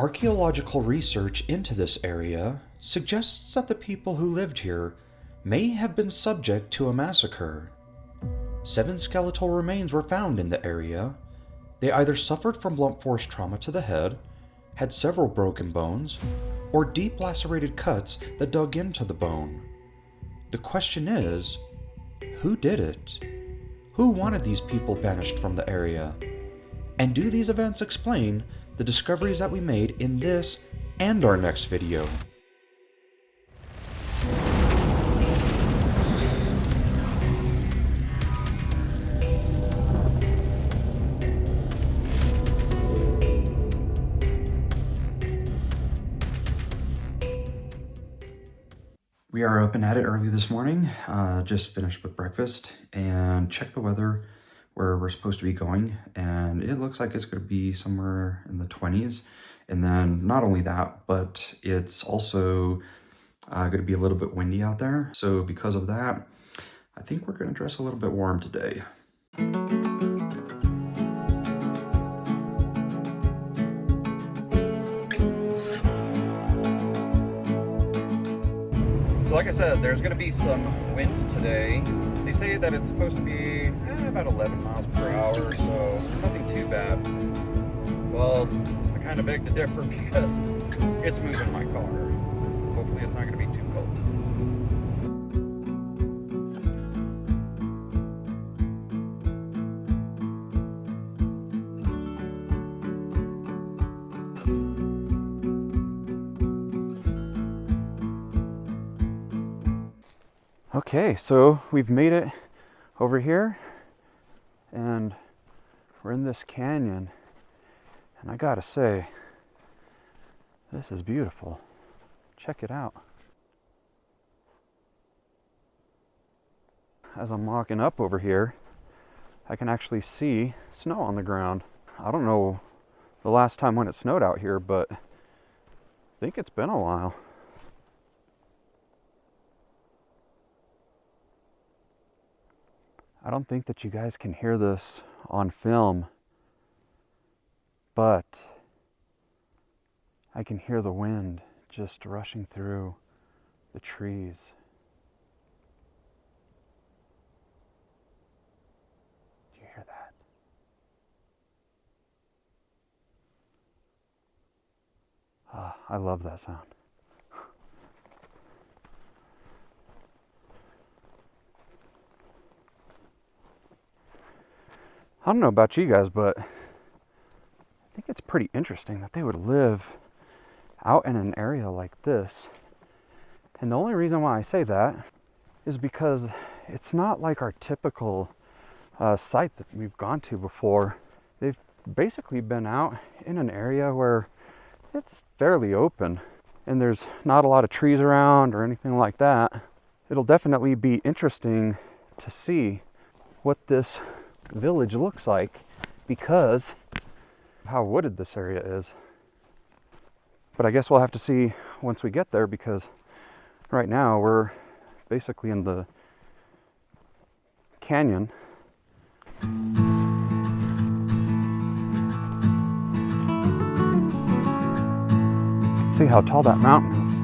Archaeological research into this area suggests that the people who lived here may have been subject to a massacre. 7 skeletal remains were found in the area. They either suffered from blunt force trauma to the head, had several broken bones, or deep lacerated cuts that dug into the bone. The question is, who did it? Who wanted these people banished from the area? And do these events explain the discoveries that we made in this and our next video? We are up and at it early this morning, just finished with breakfast and checked the weather where we're supposed to be going, and it looks like it's going to be somewhere in the 20s. And then not only that, but it's also going to be a little bit windy out there. So because of that, I think we're going to dress a little bit warm today. So like I said, there's going to be some wind today. They say that it's supposed to be about 11 miles per hour, so nothing too bad. Well, I kind of beg to differ because it's moving my car. Hopefully it's not going to be too cold. Okay, so we've made it over here and we're in this canyon, and I gotta say, this is beautiful. Check it out. As I'm walking up over here, I can actually see snow on the ground. I don't know the last time when it snowed out here, but I think it's been a while. I don't think that you guys can hear this on film, but I can hear the wind just rushing through the trees. Do you hear that? Ah, I love that sound. I don't know about you guys, but I think it's pretty interesting that they would live out in an area like this. And the only reason why I say that is because it's not like our typical site that we've gone to before. They've basically been out in an area where it's fairly open and there's not a lot of trees around or anything like that. It'll definitely be interesting to see what this village looks like because of how wooded this area is. But I guess we'll have to see once we get there, because right now we're basically in the canyon. See how tall that mountain is.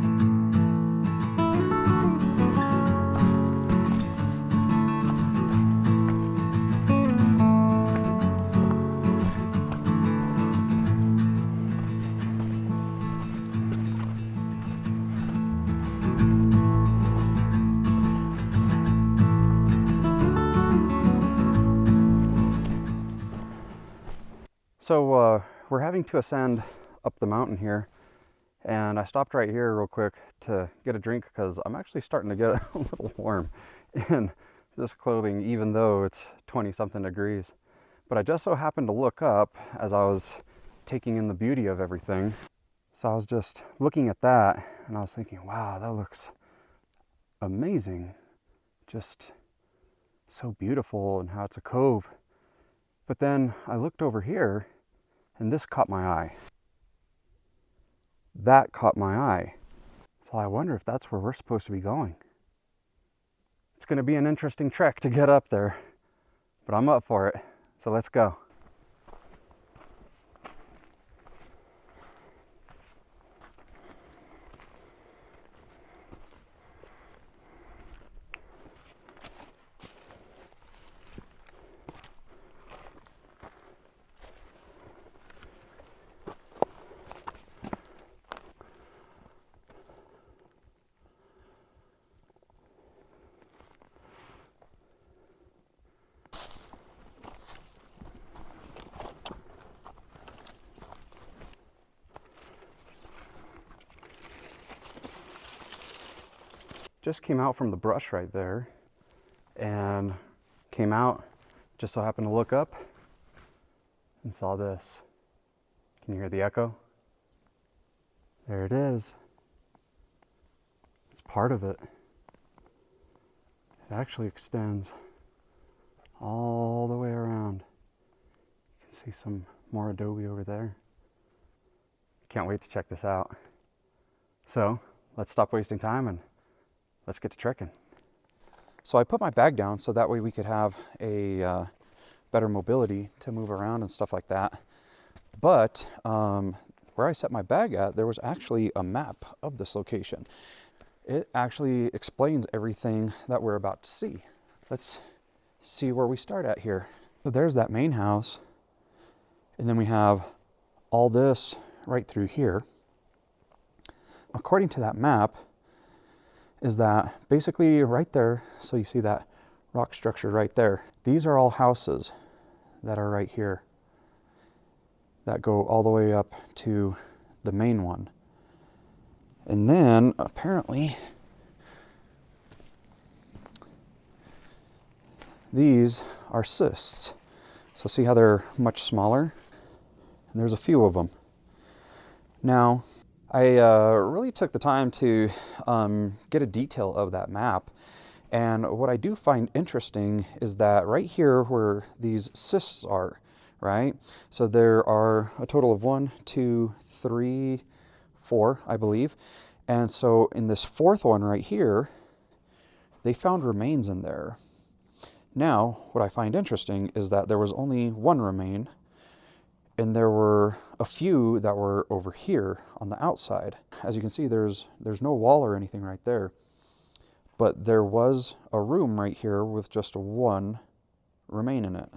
So we're having to ascend up the mountain here, and I stopped right here real quick to get a drink because I'm actually starting to get a little warm in this clothing, even though it's 20 something degrees. But I just so happened to look up as I was taking in the beauty of everything. So I was just looking at that and I was thinking, wow, that looks amazing. Just so beautiful, and how it's a cove. But then I looked over here and this caught my eye. That caught my eye. So I wonder if that's where we're supposed to be going. It's going to be an interesting trek to get up there, but I'm up for it. So let's go. just came out from the brush right there and came out, just so happened to look up and saw this. Can you hear the echo? There it is. It's part of it. It actually extends all the way around. You can see some more adobe over there. Can't wait to check this out. So let's stop wasting time and let's get to trekking. So I put my bag down so that way we could have a better mobility to move around and stuff like that. But where I set my bag at, there was actually a map of this location. It actually explains everything that we're about to see. Let's see where we start at here. So there's that main house, and then we have all this right through here. According to that map, is that basically right there, so you see that rock structure right there. These are all houses that are right here that go all the way up to the main one. And then apparently these are cysts. So see how they're much smaller? And there's a few of them. Now, I really took the time to get a detail of that map. And what I do find interesting is that right here where these cysts are, right? So there are a total of 1, 2, 3, 4, I believe. And so in this fourth one right here, they found remains in there. Now, what I find interesting is that there was only one remain, and there were a few that were over here on the outside. As you can see, there's no wall or anything right there, but there was a room right here with just one remain in it.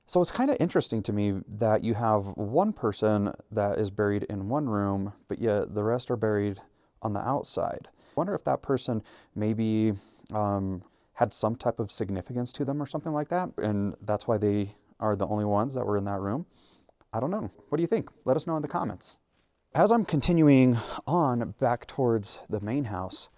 So it's kind of interesting to me that you have one person that is buried in one room, but yet the rest are buried on the outside. I wonder if that person maybe had some type of significance to them or something like that, and that's why they are the only ones that were in that room. I don't know. What do you think? Let us know in the comments. As I'm continuing on back towards the main house,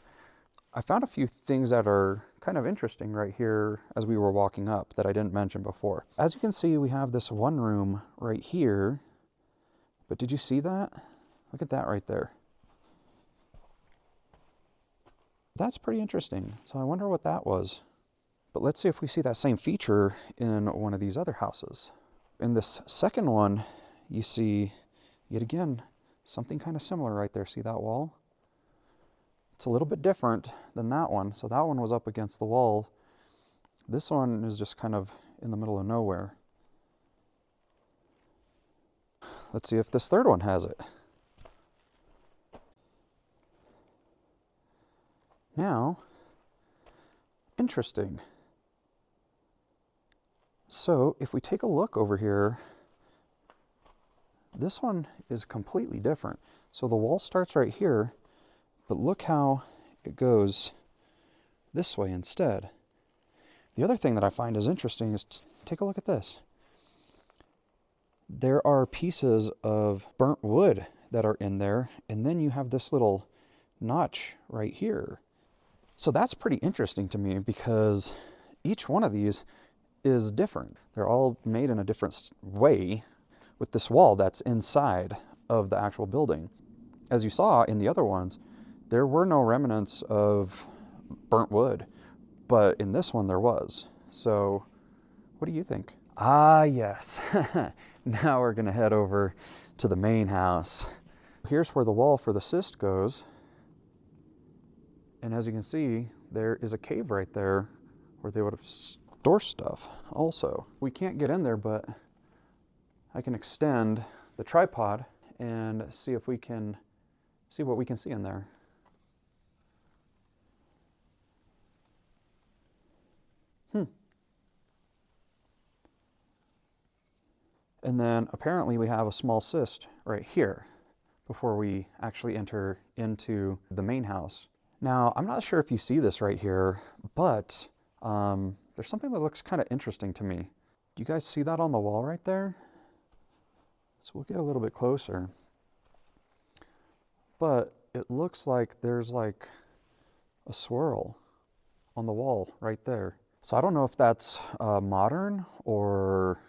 I found a few things that are kind of interesting right here as we were walking up that I didn't mention before. As you can see, we have this one room right here, but did you see that? Look at that right there. That's pretty interesting. So I wonder what that was. But let's see if we see that same feature in one of these other houses. In this second one, you see, yet again, something kind of similar right there. See that wall? It's a little bit different than that one. So that one was up against the wall. This one is just kind of in the middle of nowhere. Let's see if this third one has it. Now, interesting. So if we take a look over here, this one is completely different. So the wall starts right here, but look how it goes this way instead. The other thing that I find is interesting is take a look at this. There are pieces of burnt wood that are in there, and then you have this little notch right here. So that's pretty interesting to me because each one of these is different. They're all made in a different way with this wall that's inside of the actual building. As you saw in the other ones, there were no remnants of burnt wood, but in this one there was. So what do you think? Ah, yes. Now we're gonna head over to the main house. Here's where the wall for the cyst goes. And as you can see, there is a cave right there where they would have stored stuff also. We can't get in there, but I can extend the tripod and see if we can see what we can see in there. And then apparently we have a small cyst right here before we actually enter into the main house. Now, I'm not sure if you see this right here, but there's something that looks kind of interesting to me. Do you guys see that on the wall right there? So we'll get a little bit closer. But it looks like there's like a swirl on the wall right there. So I don't know if that's modern or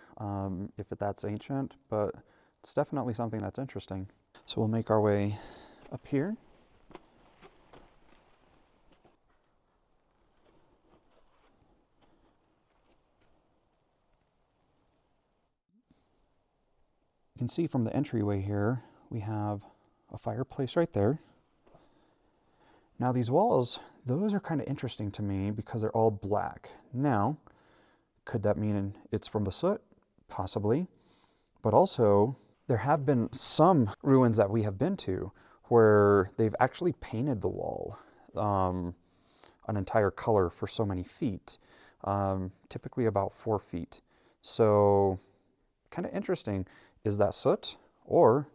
if that's ancient, but it's definitely something that's interesting. So we'll make our way up here. You can see from the entryway here, we have a fireplace right there. Now these walls, those are kind of interesting to me because they're all black. Now, could that mean it's from the soot? Possibly. But also, there have been some ruins that we have been to where they've actually painted the wall an entire color for so many feet, typically about 4 feet. So, kind of interesting. Is that soot or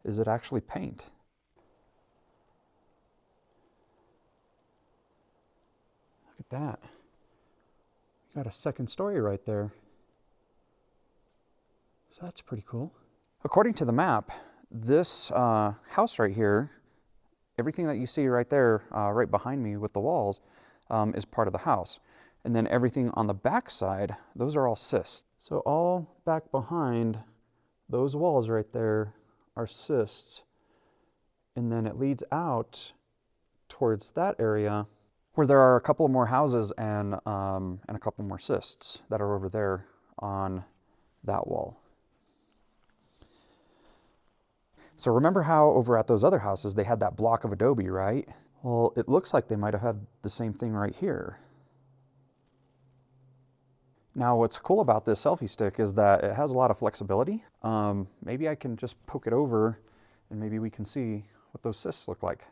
is it actually paint? Look at that. Got a second story right there. So that's pretty cool. According to the map, this house right here, everything that you see right there, right behind me with the walls, is part of the house. And then everything on the back side, those are all cysts. So all back behind those walls right there are cysts. And then it leads out towards that area where there are a couple more houses and a couple more cysts that are over there on that wall. So remember how over at those other houses they had that block of adobe, right? Well, it looks like they might have had the same thing right here. Now what's cool about this selfie stick is that it has a lot of flexibility. Maybe I can just poke it over and maybe we can see what those cysts look like.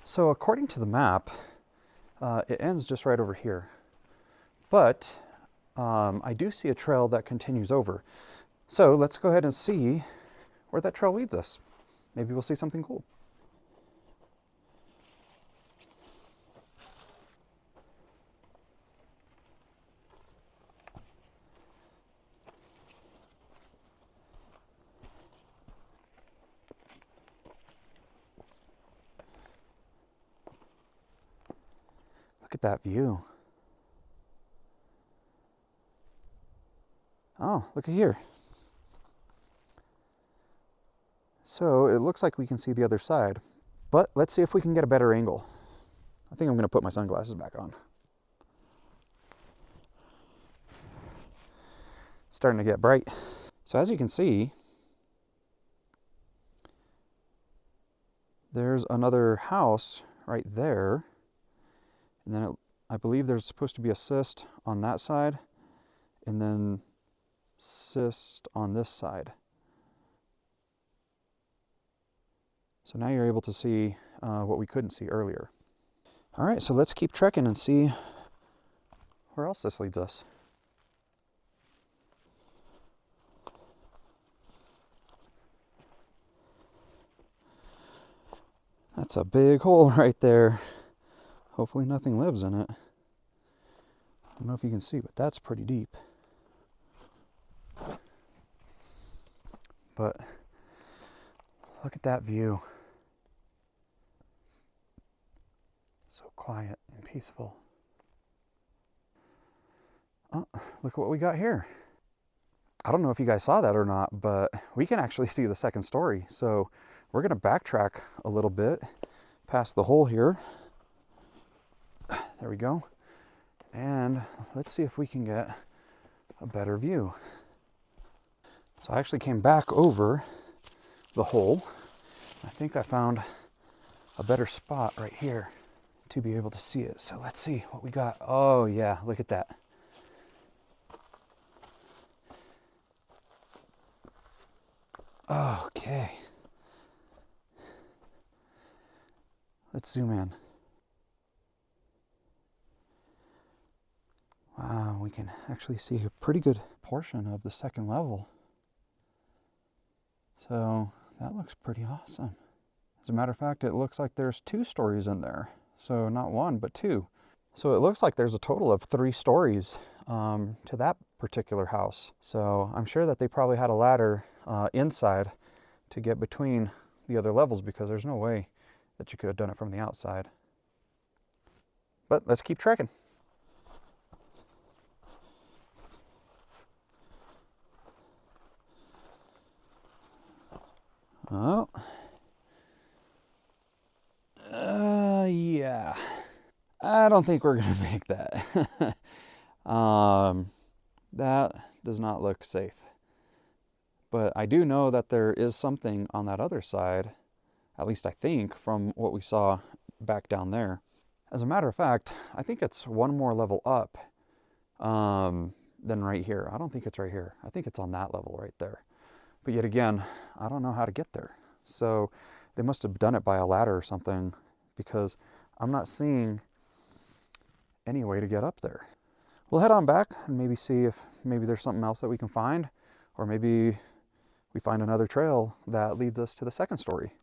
So according to the map, it ends just right over here. But I do see a trail that continues over. So let's go ahead and see where that trail leads us. Maybe we'll see something cool. Look at that view. Oh, look at here. So it looks like we can see the other side, but let's see if we can get a better angle. I think I'm going to put my sunglasses back on. It's starting to get bright. So as you can see, there's another house right there. And then I believe there's supposed to be a cyst on that side and then cyst on this side. So now you're able to see what we couldn't see earlier. All right, so let's keep trekking and see where else this leads us. That's a big hole right there. Hopefully nothing lives in it. I don't know if you can see, but that's pretty deep. But look at that view. So quiet and peaceful. Oh, look at what we got here. I don't know if you guys saw that or not, but we can actually see the second story. So we're going to backtrack a little bit past the hole here. There we go. And let's see if we can get a better view. So I actually came back over the hole. I think I found a better spot right here to be able to see it. So let's see what we got. Oh yeah, look at that. Okay. Let's zoom in. Wow, we can actually see a pretty good portion of the second level. So that looks pretty awesome. As a matter of fact, it looks like there's 2 stories in there. So not 1, but 2. So it looks like there's a total of 3 stories to that particular house. So I'm sure that they probably had a ladder inside to get between the other levels, because there's no way that you could have done it from the outside. But let's keep trekking. Oh. Yeah. I don't think we're going to make that. That does not look safe. But I do know that there is something on that other side, at least I think, from what we saw back down there. As a matter of fact, I think it's 1 more level up than right here. I don't think it's right here. I think it's on that level right there. But yet again, I don't know how to get there. So they must have done it by a ladder or something, because I'm not seeing any way to get up there. We'll head on back and maybe see if maybe there's something else that we can find, or maybe we find another trail that leads us to the 2nd story.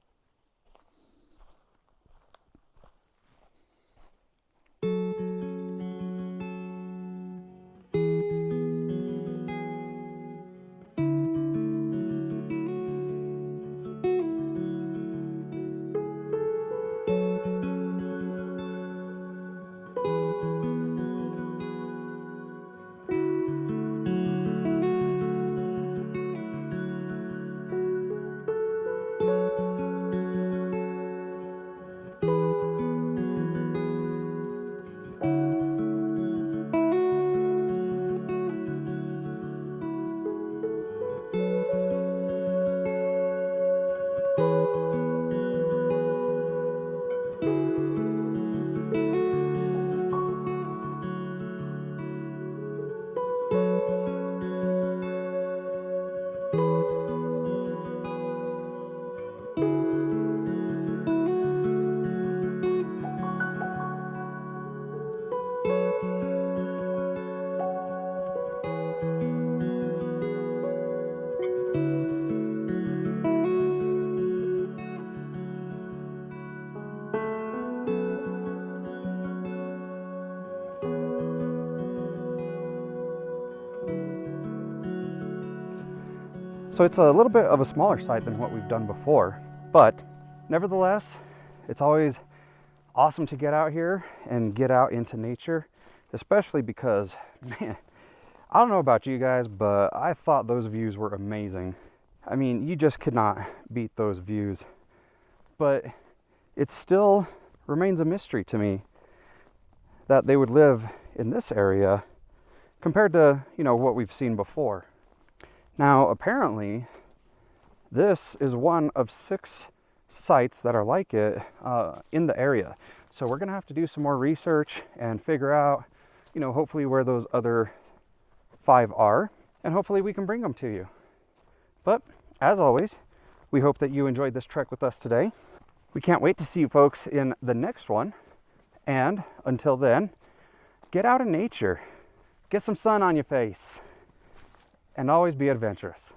So it's a little bit of a smaller site than what we've done before, but nevertheless, it's always awesome to get out here and get out into nature, especially because, man, I don't know about you guys, but I thought those views were amazing. I mean, you just could not beat those views, but it still remains a mystery to me that they would live in this area compared to, what we've seen before. Now, apparently, this is one of 6 sites that are like it in the area. So we're gonna have to do some more research and figure out, hopefully where those other 5 are, and hopefully we can bring them to you. But as always, we hope that you enjoyed this trek with us today. We can't wait to see you folks in the next one. And until then, get out in nature, get some sun on your face, and always be adventurous.